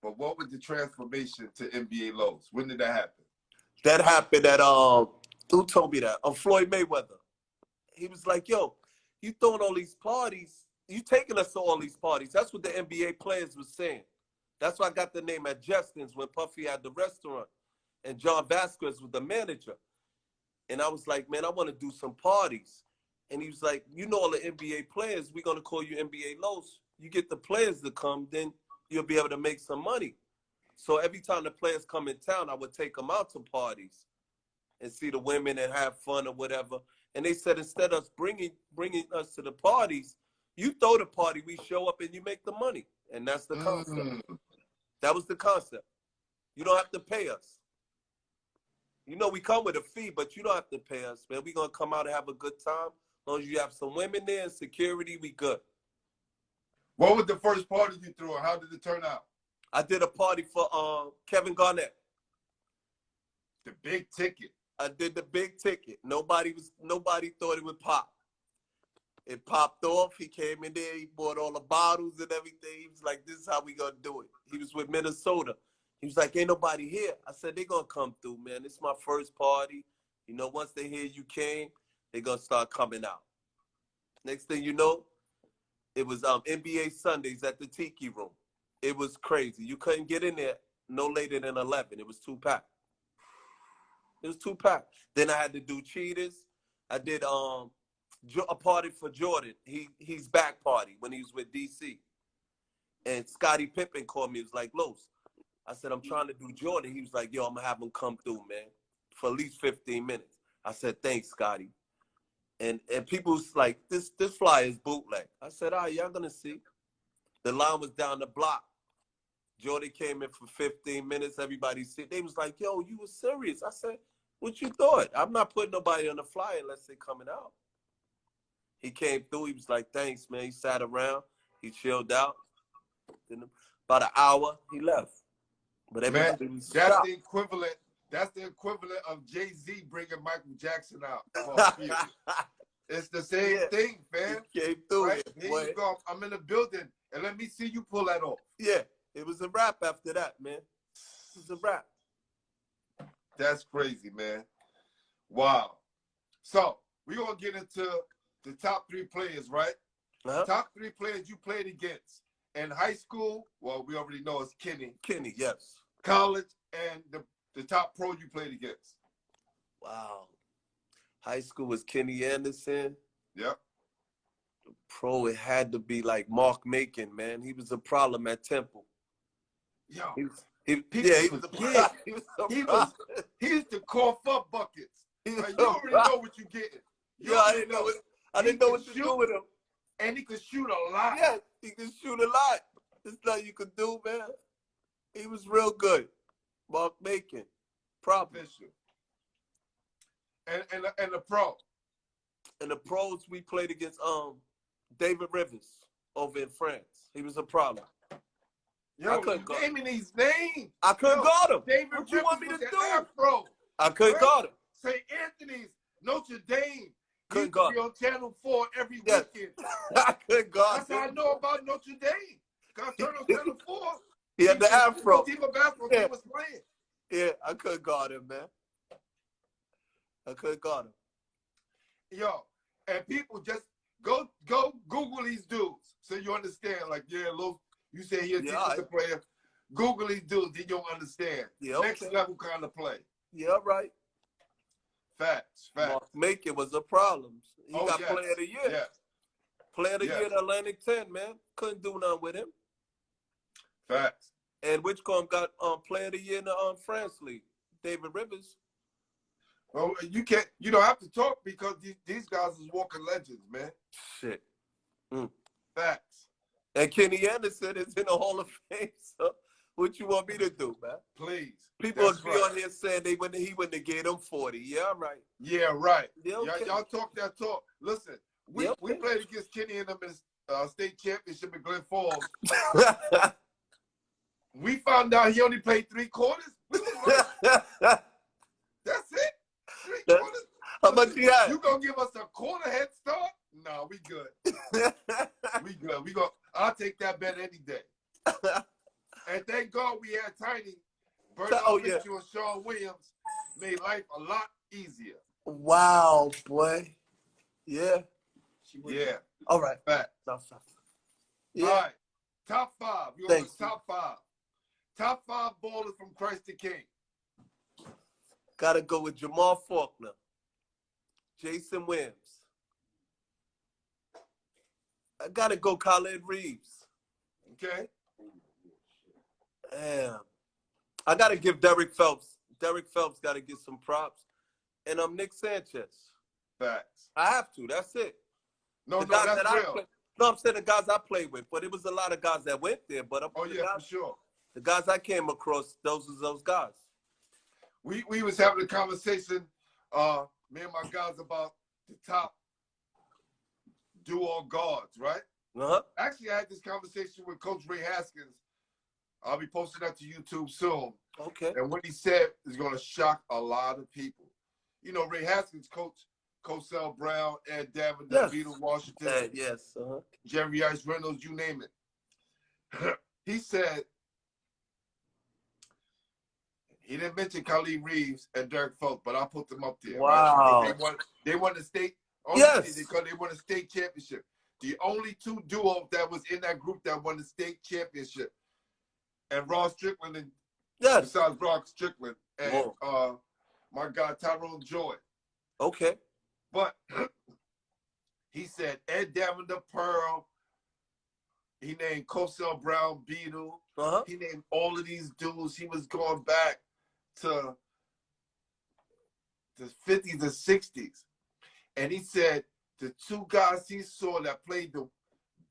But what was the transformation to NBA Loos? When did that happen? That happened at, who told me that? Floyd Mayweather. He was like, yo, you throwing all these parties. You taking us to all these parties. That's what the NBA players was saying. That's why I got the name at Justin's when Puffy had the restaurant. And John Vasquez was the manager. And I was like, man, I want to do some parties. And he was like, you know all the NBA players, we're going to call you NBA Loos. You get the players to come, then you'll be able to make some money. So every time the players come in town, I would take them out to parties and see the women and have fun or whatever. And they said, instead of us bringing us to the parties, you throw the party, we show up, and you make the money. And that's the concept. That was the concept. You don't have to pay us. We come with a fee, but you don't have to pay us, man. We're going to come out and have a good time. As long as you have some women there and security, we good. What was the first party you threw, and how did it turn out? I did a party for Kevin Garnett. The big ticket. I did the big ticket. Nobody thought it would pop. It popped off. He came in there. He bought all the bottles and everything. He was like, this is how we going to do it. He was with Minnesota. He was like, ain't nobody here. I said, they going to come through, man. This is my first party. Once they hear you came, they going to start coming out. Next thing you know, it was NBA Sundays at the Tiki Room. It was crazy. You couldn't get in there no later than 11. It was too packed. Then I had to do Cheaters. I did a party for Jordan. He's back party when he was with DC. And Scottie Pippen called me. He was like, Los. I said, I'm trying to do Jordan. He was like, yo, I'm going to have him come through, man, for at least 15 minutes. I said, thanks, Scottie. And people's like, this flyer is bootleg. I said, all right, y'all gonna see. The line was down the block. Jordy came in for 15 minutes. Everybody see. They was like, yo, you was serious. I said, what you thought? I'm not putting nobody on the flyer unless they coming out. He came through. He was like, thanks, man. He sat around. He chilled out. Then about an hour, he left. But everybody was that's shocked. the equivalent. That's the equivalent of Jay-Z bringing Michael Jackson out. It's the same thing, fam. He came through right? here, Here you go. I'm in the building, and let me see you pull that off. Yeah, it was a wrap after that, man. It was a wrap. That's crazy, man. Wow. So we're gonna get into the top 3 players, right? Top 3 players you played against in high school. Well, we already know it's Kenny. Kenny, yes. College and the top pro you played against. Wow. High school was Kenny Anderson. Yep. Pro, it had to be like Mark Macon, man. He was a problem at Temple. Yo, he was a yeah. problem. He used to cough up buckets. Like, you already know what you're getting. I didn't know what to do with him. And he could shoot a lot. Yeah, he could shoot a lot. There's nothing you could do, man. He was real good. Mark Macon. Problem. And the pro. And the pros, we played against David Rivers over in France. He was a problem. Yo, you gave me these names. I couldn't guard him. David what Rivers you want me to do? Afro. I couldn't guard him. St. Anthony's, Notre Dame. Couldn't guard him. Be on Channel 4 every weekend. I couldn't guard him. That's how I know about Notre Dame. Because I turned on Channel 4. He had the afro. Team of basketball team was playing. Yeah, I couldn't guard him, man. I couldn't guard him. Yo, and people just go Google these dudes so you understand. Like, you say he's a defensive player. Google these dudes, then you'll understand. Yeah, Next level kind of play. Yeah, right. Facts. Mark Macon was a problem. He got Player of the Year. Yes. Player of the Year in Atlantic 10, man. Couldn't do nothing with him. Facts. And Whichcomb got Player of the Year in the France League. David Rivers. Well, you don't have to talk because these guys is walking legends, man. Shit. Facts. And Kenny Anderson is in the Hall of Fame, so what you want me to do, man? Please. People would be on here saying he wouldn't have gave them 40. Yeah, right. Yeah, right. Yeah, okay. Y'all talk that talk. Listen, we played against Kenny in the state championship in Glen Falls. We found out he only played 3 quarters. That's it. 3 quarters. How much he had? You gonna give us a quarter head start? No, we good. We good. I'll take that bet any day. And thank God we had Tiny. Bernard Mitchell and Sean Williams made life a lot easier. Wow, boy. Yeah. Yeah. All right. Fact. Yeah. All right. Top 5. You want top 5. Top 5 ballers from Christ the King. Gotta go with Jamal Faulkner. Jason Williams. I gotta go Khalid Reeves. Okay. Damn. I gotta give Derek Phelps. Derek Phelps gotta get some props. And Nick Sanchez. Facts. I have to. That's it. No, that's real. I'm saying the guys I played with, but it was a lot of guys that went there. But for sure. The guys I came across, those guys. We was having a conversation, me and my guys, about the top duo guards, right? Actually, I had this conversation with Coach Ray Haskins. I'll be posting that to YouTube soon. Okay. And what he said is going to shock a lot of people. You know, Ray Haskins coached Cosell Brown, Ed Davinder, Peter Washington, Jerry Ice Reynolds, you name it. He said, he didn't mention Khalid Reeves and Derek Phelps, but I put them up there. Wow. Right? They won the state. Because they won a state championship. The only 2 duos that was in that group that won the state championship. And Ross Strickland and besides Ross Strickland and my guy Tyrone Joy. Okay. But he said Ed Davinder Pearl. He named Cosell Brown Beadle. He named all of these dudes. He was going back to the 50s and 60s. And he said the two guys he saw that played the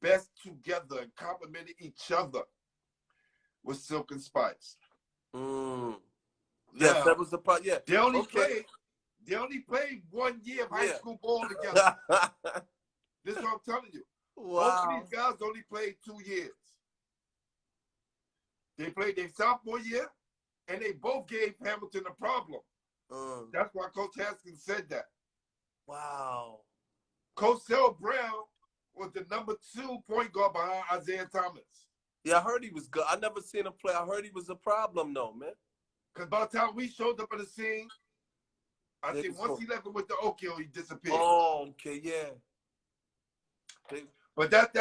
best together and complemented each other was Silk and Spice. Yes, Now, that was the part. Yeah, they only played 1 year of high school ball together. This is what I'm telling you. Wow. Both of these guys only played 2 years. They played their sophomore year, and they both gave Hamilton a problem. That's why Coach Haskins said that. Wow. Coach Sel Brown was the #2 point guard behind Isaiah Thomas. Yeah, I heard he was good. I never seen him play. I heard he was a problem, though, man. Because by the time we showed up on the scene, I think once he left it with the Oak Hill, he disappeared. Oh, okay, yeah. But that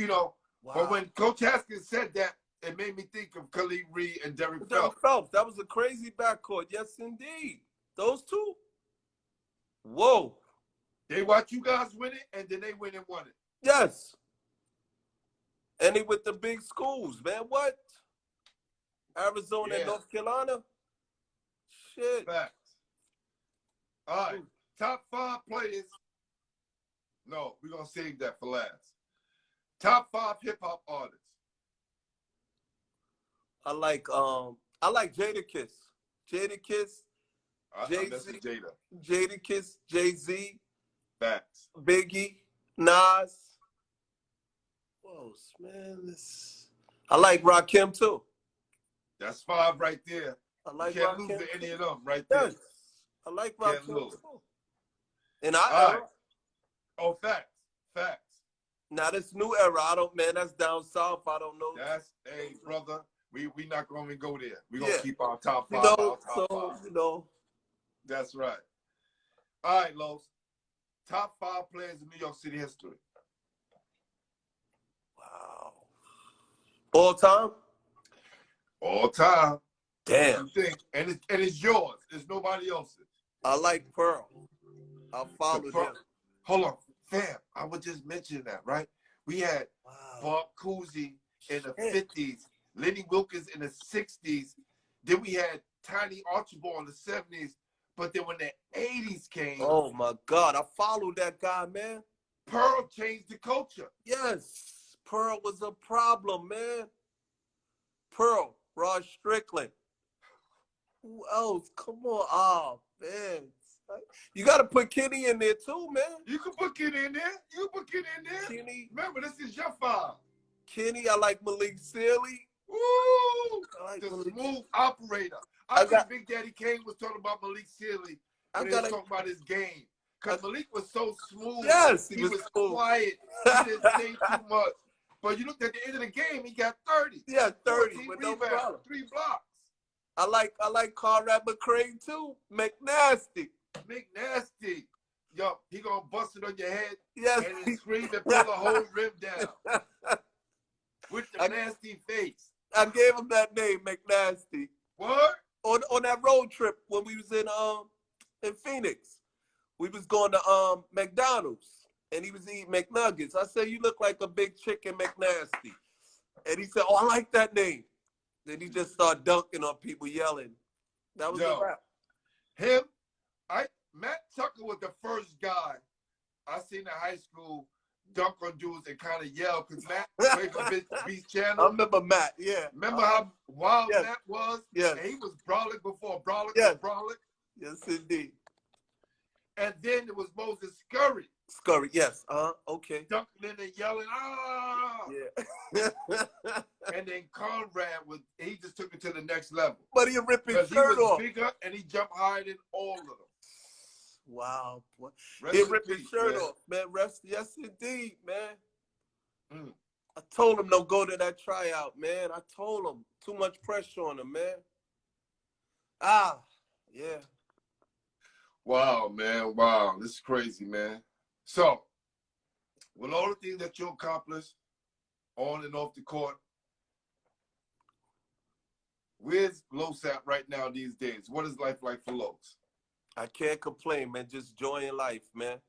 wow. But when Coach Haskins said that, it made me think of Khalid Reed and Derek Phelps. That was a crazy backcourt. Yes, indeed. Those two. Whoa. They watch you guys win it, and then they win and won it. Yes. And he with the big schools, man. What? Arizona and North Carolina? Shit. Facts. All right. Top 5 players. No, we're going to save that for last. Top 5 hip-hop artists. I like Jadakiss. Jadakiss. Jay-Z. Jadakiss, Jay-Z. Facts. Biggie, Nas. Whoa, man. I like Rakim too. That's 5 right there. I like you can't Rakim lose to any of them right there. there. Yes. I like Rakim too. And Oh, facts. Now this new era, that's down south. I don't know. Hey, brother, we not going to go there. We're going to keep our top 5. That's right. All right, Los. Top 5 players in New York City history. Wow. All time? All time. Damn. And it's yours. It's nobody else's. I like Pearl. I followed him. Hold on. Fam, I would just mention that, right? We had Bob Cousy in the 50s, Lenny Wilkins in the 60s. Then we had Tiny Archibald in the 70s. But then when the 80s came. Oh, my God. I followed that guy, man. Pearl changed the culture. Yes. Pearl was a problem, man. Pearl, Rod Strickland. Who else? Come on. Oh, man. You got to put Kenny in there, too, man. You can put Kenny in there. Kenny. Remember, this is your 5. Kenny, I like Malik Sealy. Woo! The smooth operator. I think Big Daddy Kane was talking about Malik Sealy when he was talking about his game. Because Malik was so smooth. Yes, he was quiet. He didn't say too much. But you looked at the end of the game, he got 30. Yeah, 30, with no problem. 3 blocks. I like Conrad McCray, too. McNasty. Yo, he gonna bust it on your head. Yes. And then scream and pull the whole rim down. With the nasty face. I gave him that name, McNasty. What? On that road trip when we was in Phoenix. We was going to McDonald's and he was eating McNuggets. I said, "You look like a big chicken McNasty." And he said, "Oh, I like that name." Then he just started dunking on people, yelling. That was a wrap. Matt Tucker was the first guy I seen in high school dunk on dudes and kind of yell because Matt played for Beast Channel. I remember Matt, yeah. Remember how wild Matt was? Yeah. And he was brawling before brawling was brawling. Yes, indeed. And then there was Moses Scurry. Scurry, yes. Okay. Dunking in and yelling, ah! Yeah. And then Conrad he just took it to the next level. But he ripped his shirt off. He was bigger and he jumped higher than all of them. Wow. He ripped his shirt off, man. Yes, indeed, man. I told him don't go to that tryout, man. I told him. Too much pressure on him, man. Yeah. Wow, man. Wow. This is crazy, man. So, with all the things that you accomplished on and off the court, where's Los at right now these days? What is life like for Los? I can't complain, man. Just enjoying life, man.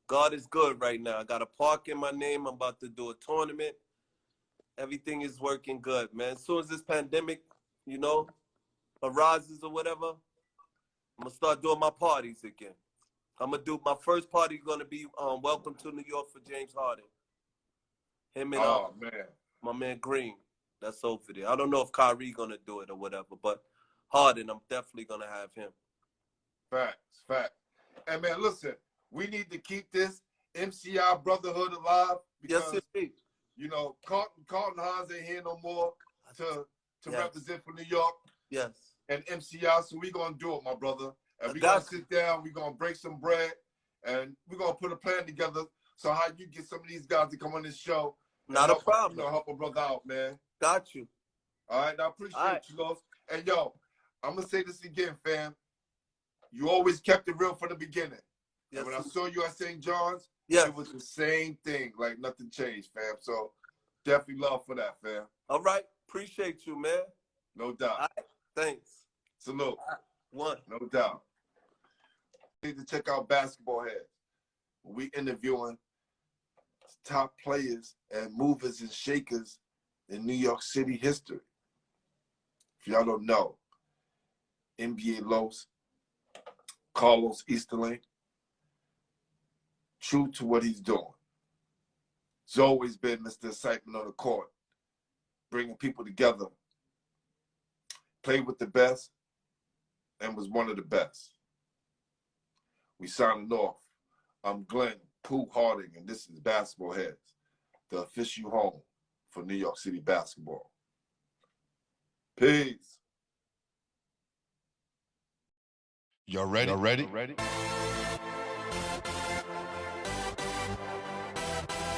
God is good right now. I got a park in my name. I'm about to do a tournament. Everything is working good, man. As soon as this pandemic, arises or whatever, I'm going to start doing my parties again. I'm gonna do my first party. Gonna be Welcome to New York for James Harden. Him and man, my man Green. That's over there. I don't know if Kyrie gonna do it or whatever, but Harden, I'm definitely gonna have him. Facts. And man, listen, we need to keep this MCI brotherhood alive because Yes, indeed. you know Carlton Hines ain't here no more to Yes. represent for New York. Yes. And MCI, so we gonna do it, my brother. And we Got gonna sit down, we gonna break some bread, and we gonna put a plan together. So how you get some of these guys to come on this show? Not help, a problem. You know, help a brother out, man. Got you. All right, I appreciate you, Los. And yo, I'm gonna say this again, fam. You always kept it real from the beginning. Yes, and when I saw you at St. John's, yes. it was the same thing, like nothing changed, fam. So definitely love for that, fam. All right, appreciate you, man. No doubt. All right. Thanks. Salute. One. No doubt. Need to check out Basketball Heads. We interviewing top players and movers and shakers in New York City history. If y'all don't know, NBA Loos, Carlos Easterling, true to what he's doing. He's always been Mr. Excitement on the court, bringing people together, played with the best, and was one of the best. We signing off. I'm Glenn Pooh Harding, and this is Basketball Heads, the official home for New York City basketball. Peace. Y'all ready?